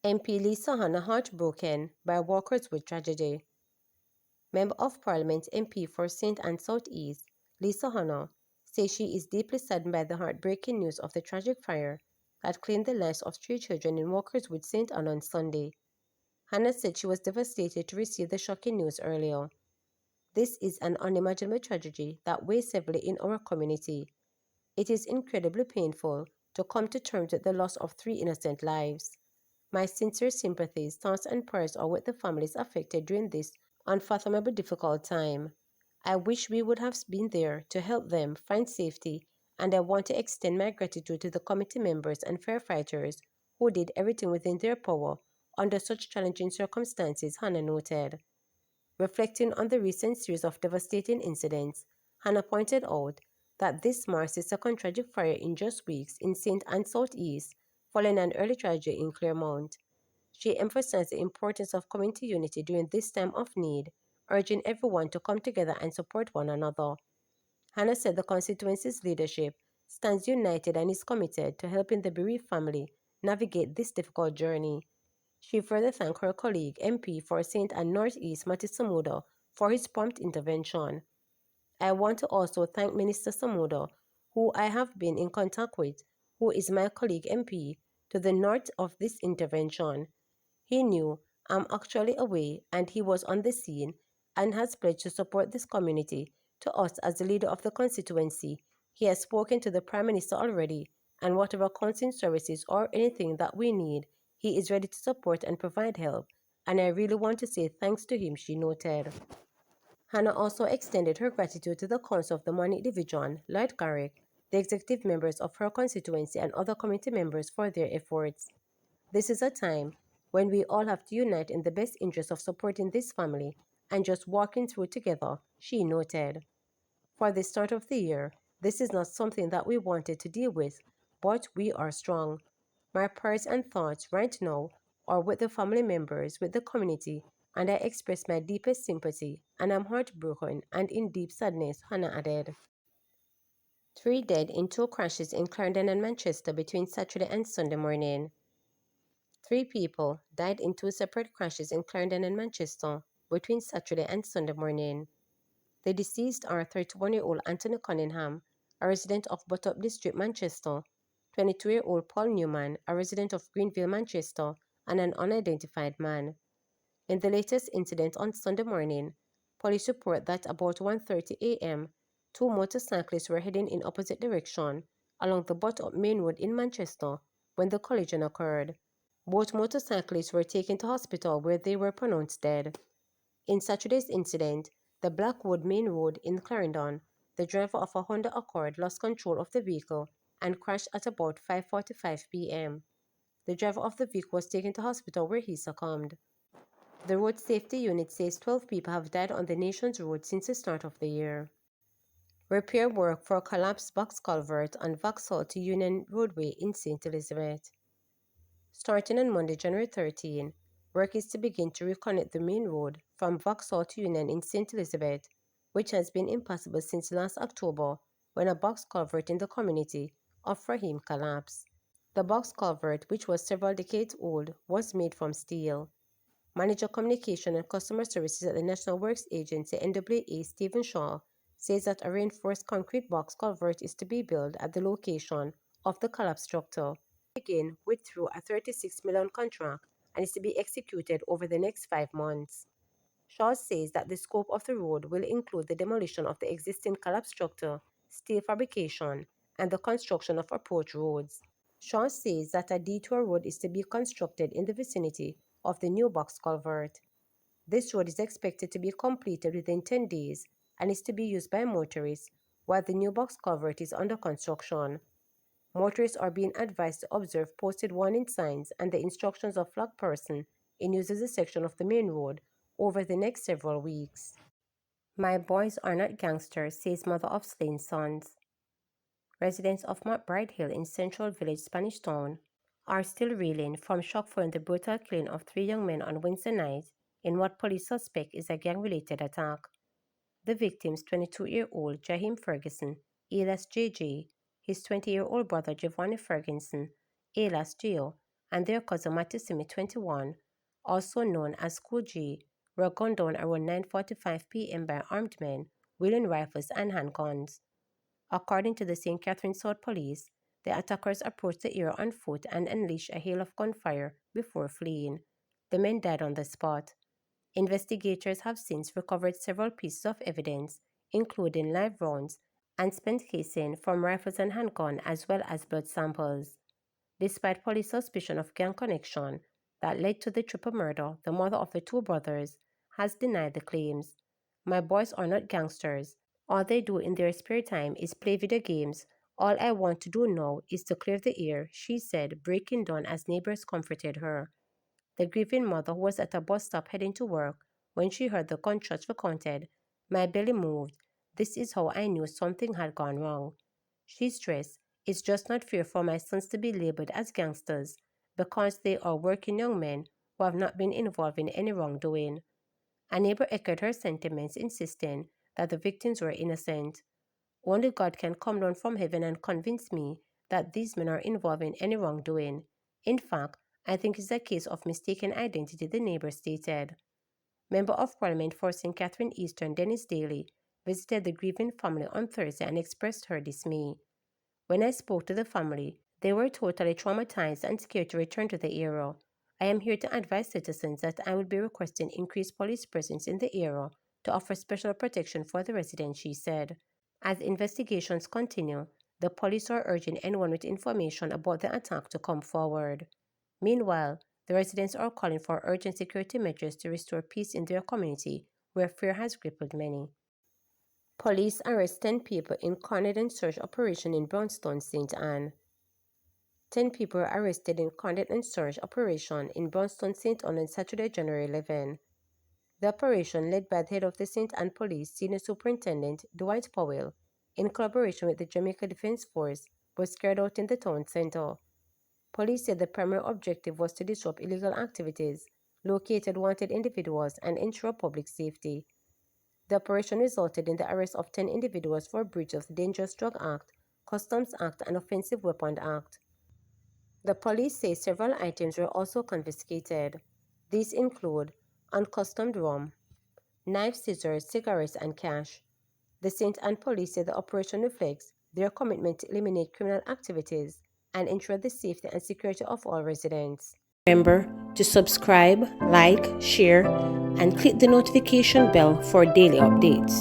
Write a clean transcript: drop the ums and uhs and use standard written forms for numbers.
MP Lisa Hanna heartbroken by workers with tragedy. Member of Parliament MP for St. Anne South East, Lisa Hanna, says she is deeply saddened by the heartbreaking news of the tragic fire that claimed the lives of 3 children in Walkers Wood St. Anne on Sunday. Hanna said she was devastated to receive the shocking news earlier. This is an unimaginable tragedy that weighs heavily in our community. It is incredibly painful to come to terms with the loss of 3 innocent lives. My sincere sympathies, thoughts, and prayers are with the families affected during this unfathomable difficult time. I wish we would have been there to help them find safety, and I want to extend my gratitude to the committee members and firefighters who did everything within their power under such challenging circumstances, Hanna noted. Reflecting on the recent series of devastating incidents, Hanna pointed out that this marks the second tragic fire in just weeks in St. Anne Southeast, following an early tragedy in Claremont. She emphasized the importance of community unity during this time of need, urging everyone to come together and support one another. Hanna said the constituency's leadership stands united and is committed to helping the bereaved family navigate this difficult journey. She further thanked her colleague MP for St. Anne Northeast Mati Samuda for his prompt intervention. I want to also thank Minister Samuda, who I have been in contact with, who is my colleague MP to the north of this intervention. He knew I'm actually away and he was on the scene and has pledged to support this community. To us as the leader of the constituency, he has spoken to the Prime Minister already, and whatever counseling services or anything that we need, he is ready to support and provide help, and I really want to say thanks to him, she noted. Hannah also extended her gratitude to the Council of the Money Division, Lloyd Garrick, the executive members of her constituency, and other committee members for their efforts. This is a time when we all have to unite in the best interest of supporting this family and just walking through together, she noted. For the start of the year, this is not something that we wanted to deal with, but we are strong. My prayers and thoughts right now are with the family members, with the community, and I express my deepest sympathy, and I'm heartbroken and in deep sadness, Hannah added. 3 dead in 2 crashes in Clarendon and Manchester between Saturday and Sunday morning. 3 people died in 2 separate crashes in Clarendon and Manchester between Saturday and Sunday morning. The deceased are 31-year-old Anthony Cunningham, a resident of Botop District, Manchester, 22-year-old Paul Newman, a resident of Greenville, Manchester, and an unidentified man. In the latest incident on Sunday morning, police report that about 1:30 a.m., 2 motorcyclists were heading in opposite direction along the Botop Main Road in Manchester when the collision occurred. Both motorcyclists were taken to hospital where they were pronounced dead. In Saturday's incident, the Blackwood Main Road in Clarendon, the driver of a Honda Accord lost control of the vehicle and crashed at about 5:45 p.m. The driver of the vehicle was taken to hospital where he succumbed. The road safety unit says 12 people have died on the nation's roads since the start of the year. Repair work for a collapsed box culvert on Vauxhall to Union Roadway in St. Elizabeth. Starting on Monday, January 13, work is to begin to reconnect the main road from Vauxhall to Union in St. Elizabeth, which has been impossible since last October when a box culvert in the community of Rahim collapsed. The box culvert, which was several decades old, was made from steel. Manager Communication and Customer Services at the National Works Agency NWA Stephen Shaw says that a reinforced concrete box culvert is to be built at the location of the collapsed structure. Begin with through a $36 million contract and is to be executed over the next 5 months. Shaw says that the scope of the road will include the demolition of the existing collapsed structure, steel fabrication, and the construction of approach roads. Shaw says that a detour road is to be constructed in the vicinity of the new box culvert. This road is expected to be completed within 10 days and is to be used by motorists while the new box culvert is under construction. Motorists are being advised to observe posted warning signs and the instructions of flag person in using the section of the main road over the next several weeks. My boys are not gangsters, says mother of slain sons. Residents of McBride Hill in Central Village, Spanish Town, are still reeling from shock following the brutal killing of 3 young men on Wednesday night in what police suspect is a gang-related attack. The victim's 22-year-old Jaheim Ferguson, alias JJ, his 20-year-old brother Giovanni Ferguson, alias Gio, and their cousin Matisimi, 21, also known as Cool G, were gunned down around 9:45 p.m. by armed men wielding rifles and handguns. According to the St. Catherine South Police, the attackers approached the area on foot and unleashed a hail of gunfire before fleeing. The men died on the spot. Investigators have since recovered several pieces of evidence, including live rounds and spent casing from rifles and handguns, as well as blood samples. Despite police suspicion of gang connection that led to the triple murder, the mother of the two brothers has denied the claims. "My boys are not gangsters. All they do in their spare time is play video games. All I want to do now is to clear the air," she said, breaking down as neighbors comforted her. The grieving mother, who was at a bus stop heading to work when she heard the gunshots, recounted, "My belly moved. This is how I knew something had gone wrong." She stressed, "It's just not fair for my sons to be labeled as gangsters because they are working young men who have not been involved in any wrongdoing." A neighbor echoed her sentiments, insisting that the victims were innocent. "Only God can come down from heaven and convince me that these men are involved in any wrongdoing. In fact, I think it's a case of mistaken identity," the neighbor stated. Member of Parliament for St. Catherine Eastern Dennis Daly visited the grieving family on Thursday and expressed her dismay. "When I spoke to the family, they were totally traumatized and scared to return to the area. I am here to advise citizens that I will be requesting increased police presence in the area to offer special protection for the residents," she said. As investigations continue, the police are urging anyone with information about the attack to come forward. Meanwhile, the residents are calling for urgent security measures to restore peace in their community, where fear has crippled many. Police arrest 10 people in coordinated search operation in Brownstown, St. Anne. 10 people were arrested in coordinated search operation in Brownstown, St. Anne on Saturday, January 11. The operation, led by the head of the St. Anne Police, Senior Superintendent Dwight Powell, in collaboration with the Jamaica Defense Force, was carried out in the town center. Police said the primary objective was to disrupt illegal activities, locate wanted individuals, and ensure public safety. The operation resulted in the arrest of 10 individuals for breach of the Dangerous Drug Act, Customs Act, and Offensive Weapon Act. The police say several items were also confiscated. These include uncustomed rum, knives, scissors, cigarettes, and cash. The St. Anne Police said the operation reflects their commitment to eliminate criminal activities and ensure the safety and security of all residents. Remember to subscribe, like, share, and click the notification bell for daily updates.